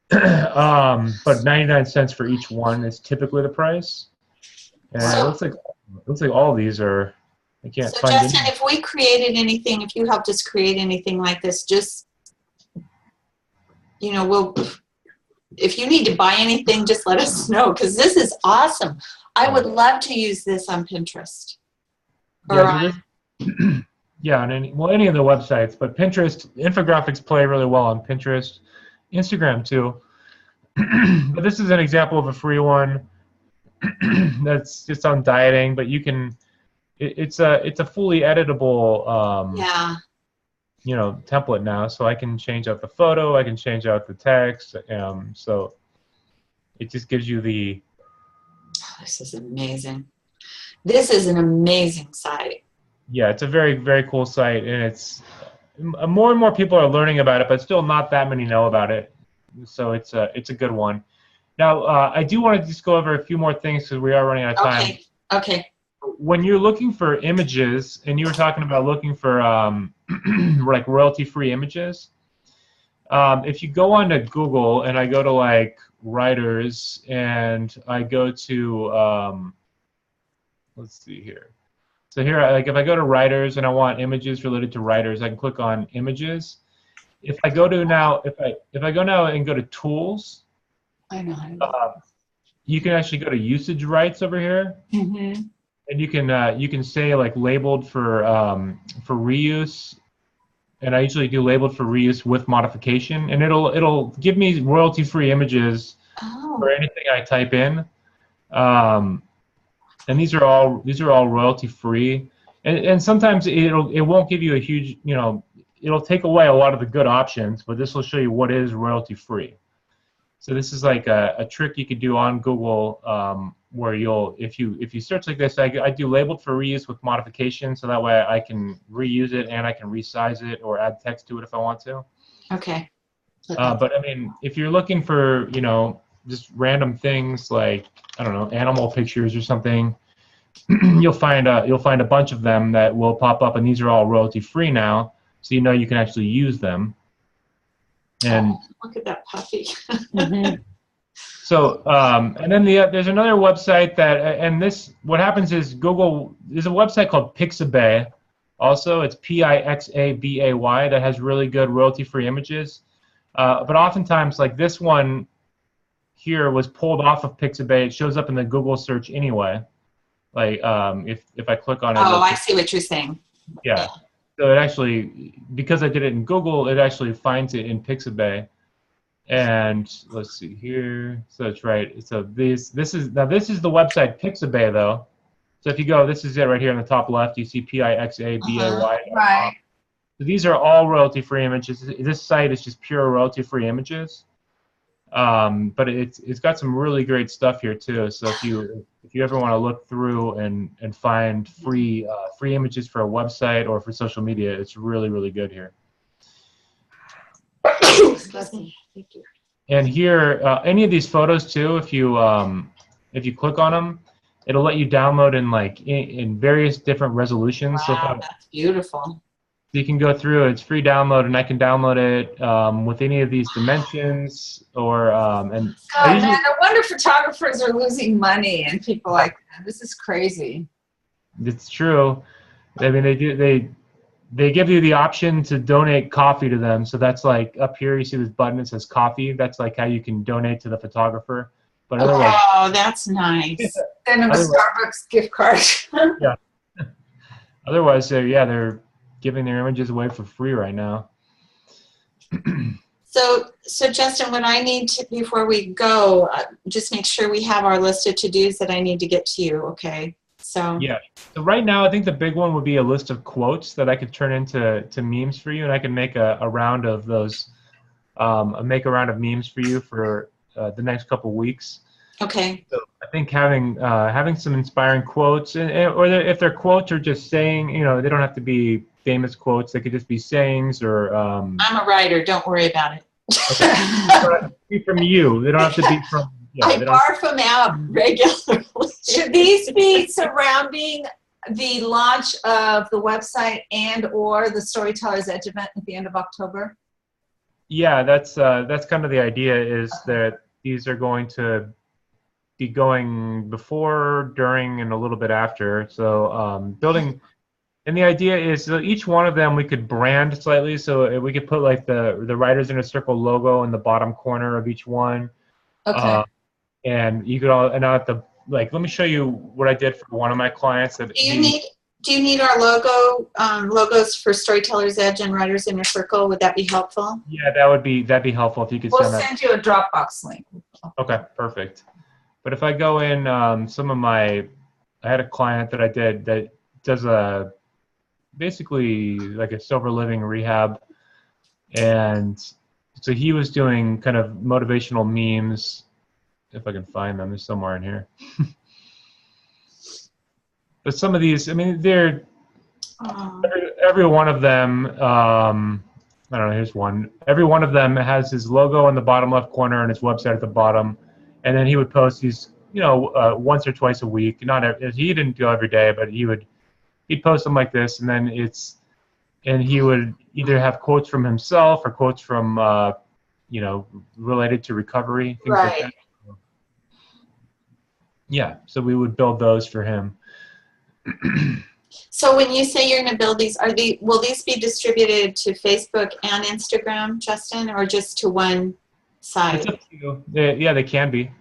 But 99 cents for each one is typically the price. And it looks like all of these are. I can't So find Justin, any. if we created anything, if you helped us create anything like this, just, if you need to buy anything, just let us know, because this is awesome. I would love to use this on Pinterest. Yeah, on any of the websites, but Pinterest, infographics play really well on Pinterest, Instagram too. But this is an example of a free one that's just on dieting, but you can. It's a fully editable template now, so I can change out the photo, I can change out the text, so it just gives you the. Oh, this is amazing. This is an amazing site. Yeah, it's a very, very cool site, and it's more and more people are learning about it, but still not that many know about it. So it's a good one. Now I do want to just go over a few more things because we are running out of time. Okay. When you're looking for images, and you were talking about looking for like royalty-free images, if you go onto Google and I go to like writers and I go to let's see here. So here, like if I go to writers and I want images related to writers, I can click on images. If I go to now, if I go now and go to tools, I know. you can actually go to usage rights over here. Mm-hmm. And you can say like labeled for reuse, and I usually do labeled for reuse with modification, and it'll give me royalty-free images for anything I type in, and these are all royalty-free, and sometimes it won't give you a huge it'll take away a lot of the good options, but this will show you what is royalty-free. So this is like a trick you could do on Google where if you search like this, I do labeled for reuse with modification, so that way I can reuse it and I can resize it or add text to it if I want to. Okay. But I mean, if you're looking for just random things like I don't know animal pictures or something, you'll find a bunch of them that will pop up, and these are all royalty free now, so you can actually use them. And look at that puppy. Mm-hmm. So, and then there's another website what happens is Google, there's a website called Pixabay. Also, it's Pixabay that has really good royalty-free images. But oftentimes, like this one here was pulled off of Pixabay. It shows up in the Google search anyway. Like if I click on it. Oh, I see what you're saying. Yeah. So it actually, because I did it in Google, it actually finds it in Pixabay. And let's see here. So it's right. So this is the website Pixabay though. So if you go, this is it right here on the top left. You see Pixabay. Right. So these are all royalty-free images. This site is just pure royalty-free images. But it's got some really great stuff here too. So if you ever want to look through and find free images for a website or for social media, it's really, really good here. Thank you. And here, any of these photos too, if you click on them, it'll let you download in like in various different resolutions. Wow, that's beautiful. You can go through. It's free download, and I can download it with any of these dimensions. Or and I God, usually, man, no wonder photographers are losing money and people like that. This is crazy. it's true. I mean, they give you the option to donate coffee to them. So that's like up here. You see this button that says coffee. That's like how you can donate to the photographer. But otherwise, Oh, that's nice. Send them a Starbucks gift card. yeah. Otherwise, they're giving their images away for free right now. So Justin, what I need to, before we go, just make sure we have our list of to-dos that I need to get to you, okay? So yeah. So right now, I think the big one would be a list of quotes that I could turn into memes for you, and I can make a round of those, make a round of memes for you for the next couple weeks. Okay. So I think having some inspiring quotes, or if their quotes are just saying, they don't have to be famous quotes. They could just be sayings or. I'm a writer. Don't worry about it. Okay. They don't have to be from you. They don't have to be from. Yeah, I barf them out regularly. Should these be surrounding the launch of the website and or the Storyteller's Edge event at the end of October? Yeah, that's kind of the idea, is that these are going to be going before, during, and a little bit after. So building, and the idea is that each one of them we could brand slightly. So we could put like the Writers in a Circle logo in the bottom corner of each one. Okay. And you could all, and I have to, like, let me show you what I did for one of my clients. Do you need our logos for Storyteller's Edge and Writers in a Circle? Would that be helpful? Yeah, that'd be helpful if you could We'll send that. send you a Dropbox link. Okay, perfect. But if I go in I had a client that I did that does basically like a sober living rehab, and so he was doing kind of motivational memes. If I can find them, they're somewhere in here. But some of these, I mean, they're every one of them. I don't know. Here's one. Every one of them has his logo in the bottom left corner and his website at the bottom. And then he would post these, once or twice a week. He didn't go every day, but he'd post them like this, and then he would either have quotes from himself or quotes from, related to recovery, things like that. Yeah, so we would build those for him. So when you say you're going to build these, will these be distributed to Facebook and Instagram, Justin, or just to one side? It's up to you. Yeah, they can be.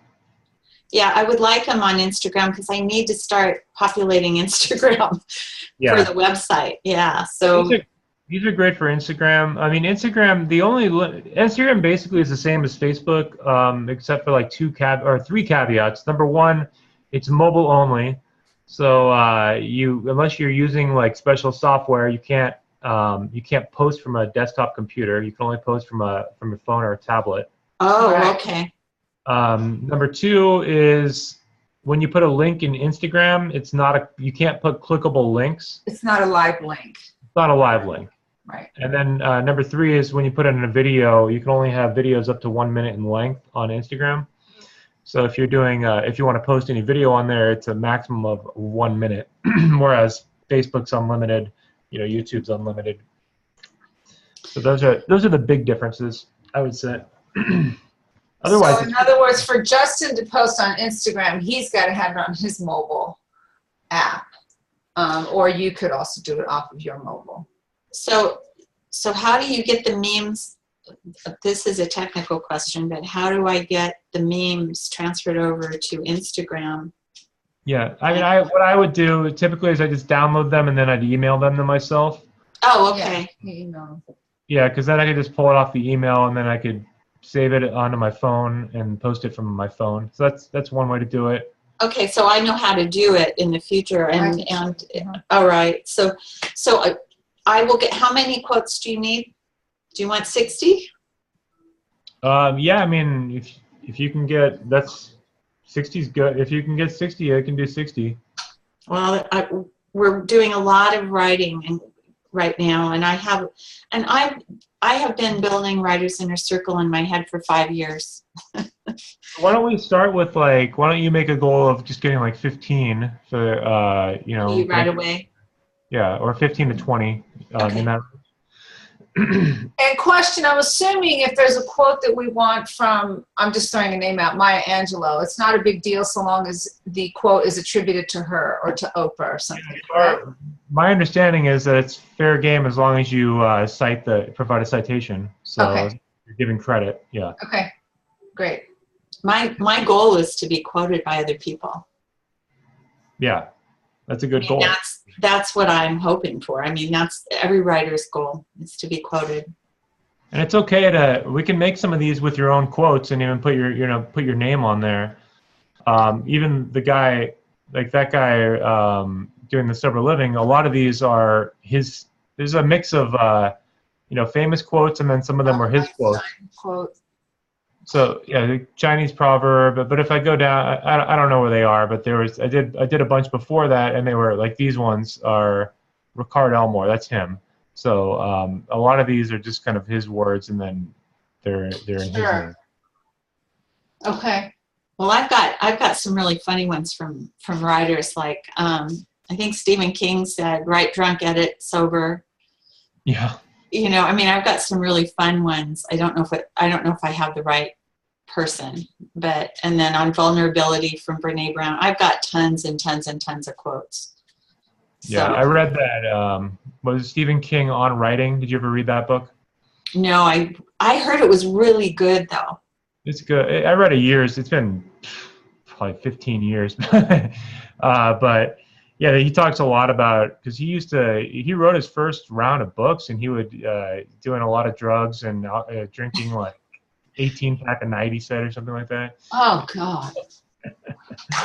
Yeah, I would like them on Instagram because I need to start populating Instagram for the website. Yeah, so these are great for Instagram. I mean, Instagram basically is the same as Facebook, except for like 3 caveats. Number one, it's mobile only. So unless you're using like special software, you can't post from a desktop computer. You can only post from your phone or a tablet. Oh, right. Okay. Number two is when you put a link in Instagram, you can't put clickable links. It's not a live link. It's not a live link. Right. And then number three is when you put it in a video, you can only have videos up to 1 minute in length on Instagram. So if you want to post any video on there, it's a maximum of 1 minute, whereas Facebook's unlimited, YouTube's unlimited. So those are the big differences, I would say. Otherwise, so in other words, for Justin to post on Instagram, he's got to have it on his mobile app, or you could also do it off of your mobile. So how do you get the memes? This is a technical question, but how do I get the memes transferred over to Instagram? Yeah, I mean, what I would do typically is I just download them and then I'd email them to myself. Oh, okay. Yeah, because then I could just pull it off the email and then I could save it onto my phone and post it from my phone. So that's one way to do it. Okay, so I know how to do it in the future, and all right. So I will get. How many quotes do you need? Do you want 60? Yeah, I mean, if you can get 60's good. If you can get 60, I can do 60. Well, we're doing a lot of writing right now, and I have been building Writers in a Circle in my head for 5 years. Why don't we start with like, why don't you make a goal of just getting like 15 for, you know, You right like, away. yeah, or 15 to 20 Okay. in that. And question, I'm assuming if there's a quote that we want from, I'm just throwing a name out, Maya Angelou, it's not a big deal so long as the quote is attributed to her or to Oprah or something, correct? My understanding is that it's fair game as long as you provide a citation. So Okay. you're giving credit, yeah. Okay, great. My goal is to be quoted by other people. Yeah, that's a I good mean, goal. that's what I'm hoping for. I mean, that's every writer's goal, is to be quoted. And it's okay we can make some of these with your own quotes and even put your name on there. Even the guy, like that guy doing the sober living, a lot of these are there's a mix of, famous quotes, and then some of them are his quotes. Quote. So yeah, the Chinese proverb. But if I go down, I don't know where they are. But I did a bunch before that, and they were like, these ones are Ricard Elmore. That's him. So a lot of these are just kind of his words, and then they're in his name. Okay. Well, I've got some really funny ones from writers, like I think Stephen King said, "Write drunk, edit sober." Yeah. You know, I mean, I've got some really fun ones. I don't know if I have the right person, and then on vulnerability from Brene Brown, I've got tons and tons and tons of quotes. Yeah, So, I read that. Was Stephen King on writing? Did you ever read that book? no, I heard it was really good though. It's good. I read it years. It's been probably 15 years. But yeah, he talks a lot about, because he wrote his first round of books, and he would doing a lot of drugs and drinking like 18-pack a night, he said, or something like that. Oh, God.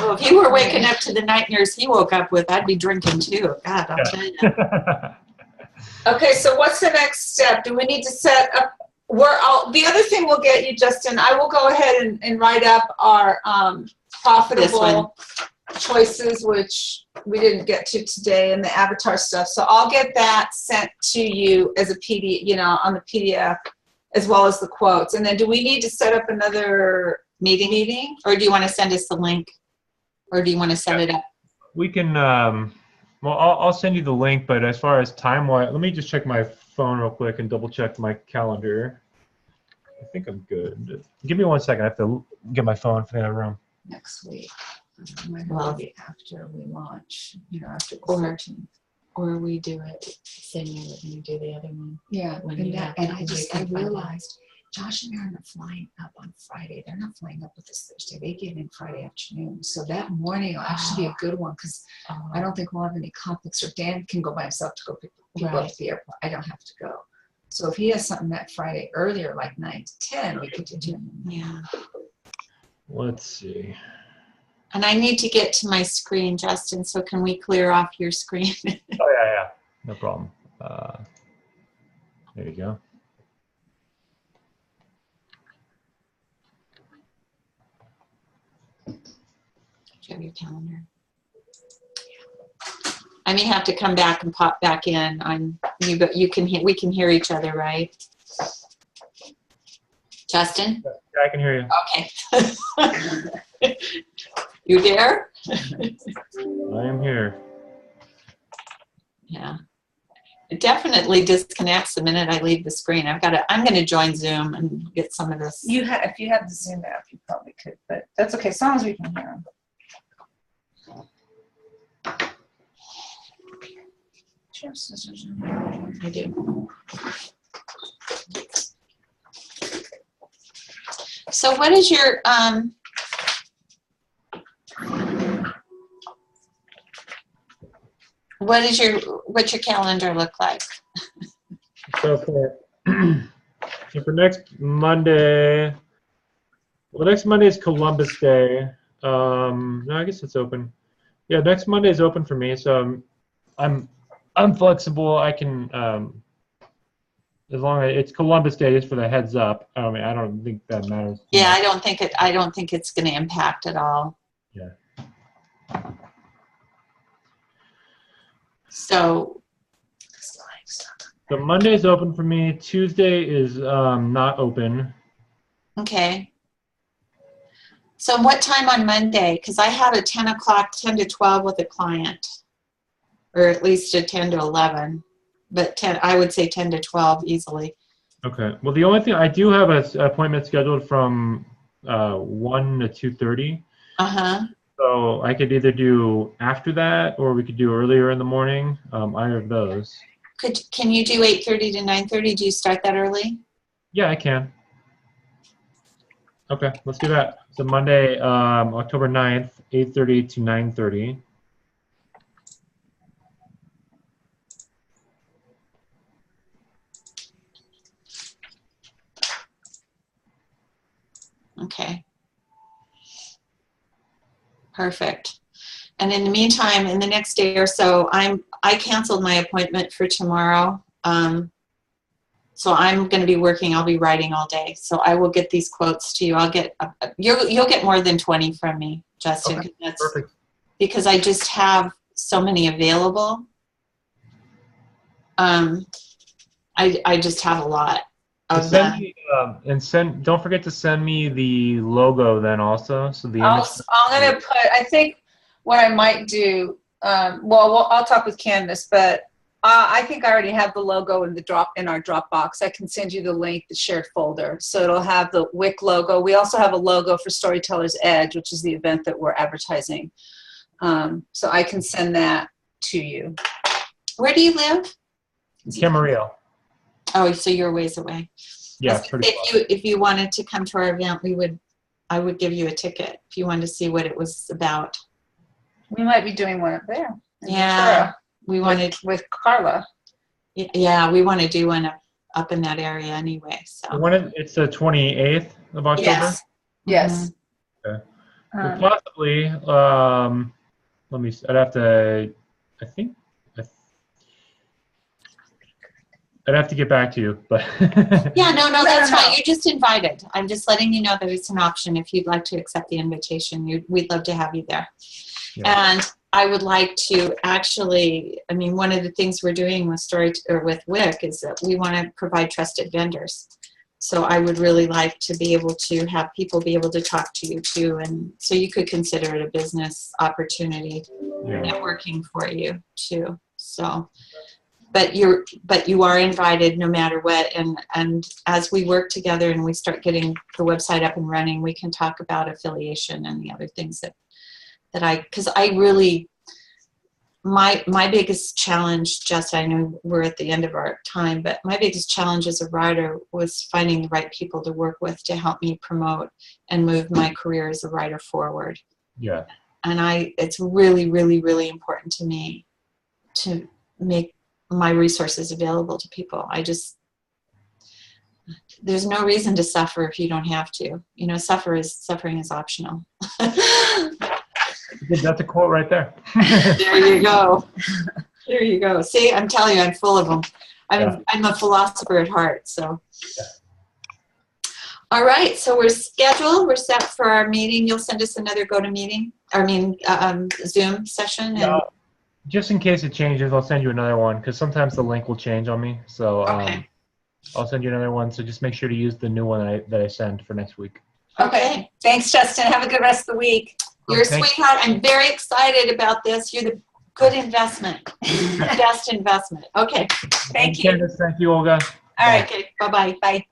Well, if you were waking up to the night nurse he woke up with, I'd be drinking too. God, I'll tell you. Okay, so what's the next step? Do we need to set up? The other thing we'll get you, Justin, I will go ahead and write up our profitable choices, which we didn't get to today, and the avatar stuff. So I'll get that sent to you as a PDF, on the PDF, as well as the quotes. And then do we need to set up another meeting? Or do you want to send us the link? Or do you want to set it up? We can, well, I'll send you the link, but as far as time-wise, let me just check my phone real quick and double-check my calendar. I think I'm good. Give me 1 second. I have to get my phone from the other room. Next week. Well, after we launch, after the 13th. Or we do it, same way that you do the other one. Yeah, And I realized Josh and Aaron are flying up on Friday. They're not flying up with us Thursday. They get in Friday afternoon. So that morning will actually be a good one, because I don't think we'll have any conflicts. Or Dan can go by himself to go pick people up at the airport. I don't have to go. So if he has something that Friday earlier, like 9 to 10, we could do. Yeah. Let's see. And I need to get to my screen, Justin, so can we clear off your screen? Oh, yeah. No problem. There you go. Do you have your calendar? I may have to come back and pop back in on you, but we can hear each other, right? Justin? Yeah, I can hear you. Okay. You there? I am here. Yeah. It definitely disconnects the minute I leave the screen. I'm going to join Zoom and get some of this. If you had the Zoom app, you probably could, but that's okay, as long as we can hear them. I do. So what is your what's your calendar look like? So for next Monday, well, next Monday is Columbus Day. No, I guess it's open. Yeah, next Monday is open for me, so I'm flexible. I can, as long as it's Columbus Day, just for the heads up. I mean, I don't think that matters. Yeah, I don't think it's going to impact at all. Yeah. So Monday is open for me. Tuesday is not open. okay. So what time on Monday? Because I have a 10 o'clock, 10 to 12 with a client, or at least a 10 to 11, but 10, I would say 10 to 12 easily. Okay. Well, the only thing I do have an appointment scheduled from 1 to 2:30. Uh-huh. So I could either do after that, or we could do earlier in the morning. Either of those. Can you do 8:30 to 9:30? Do you start that early? Yeah, I can. Okay, let's do that. So Monday, October 9th, 8:30 to 9:30. Okay. Perfect. And in the meantime, in the next day or so, I canceled my appointment for tomorrow. So I'm going to be working. I'll be writing all day. So I will get these quotes to you. You'll get more than 20 from me, Justin. Okay, that's perfect. because I just have so many available. I just have a lot of them. Don't forget to send me the logo then also. So the image. I'm going to put, I think what I might do, well, I'll talk with Candace, but I think I already have the logo in our Dropbox. I can send you the link, the shared folder. So it'll have the WIC logo. We also have a logo for Storyteller's Edge, which is the event that we're advertising. So I can send that to you. Where do you live? Camarillo. Oh, so you're a ways away. Yeah, if you wanted to come to our event, I would give you a ticket if you wanted to see what it was about. We might be doing one up there. Yeah, we wanted with Carla. Yeah, we want to do one up in that area anyway. So it's the 28th of October. Yes. Yes. Okay. Well, possibly. Let me. I'd have to. I think. I'd have to get back to you, but. Yeah, no, that's fine. You're just invited. I'm just letting you know that it's an option if you'd like to accept the invitation. We'd love to have you there. Yeah. And I would like to actually, I mean, one of the things we're doing with with WIC is that we want to provide trusted vendors. So I would really like to be able to have people be able to talk to you too, and so you could consider it a business opportunity, networking for you too. So. But you are invited no matter what, and as we work together and we start getting the website up and running, we can talk about affiliation and the other things because I really, my biggest challenge, Justin, I know we're at the end of our time, but my biggest challenge as a writer was finding the right people to work with to help me promote and move my career as a writer forward. Yeah. And it's really, really, really important to me to make my resources available to people. There's no reason to suffer if you don't have to. You know, suffering is optional. That's a quote right there. There you go. There you go. See, I'm telling you, I'm full of them. I'm a philosopher at heart. So, all right. So we're scheduled. We're set for our meeting. You'll send us another Zoom session. And just in case it changes, I'll send you another one because sometimes the link will change on me. So I'll send you another one. So just make sure to use the new one that I send for next week. Okay. Thanks, Justin. Have a good rest of the week. You're a sweetheart. I'm very excited about this. You're the good investment. Best investment. Okay. Thank you. Candace, thank you, Olga. All right. Okay. Bye-bye. Bye.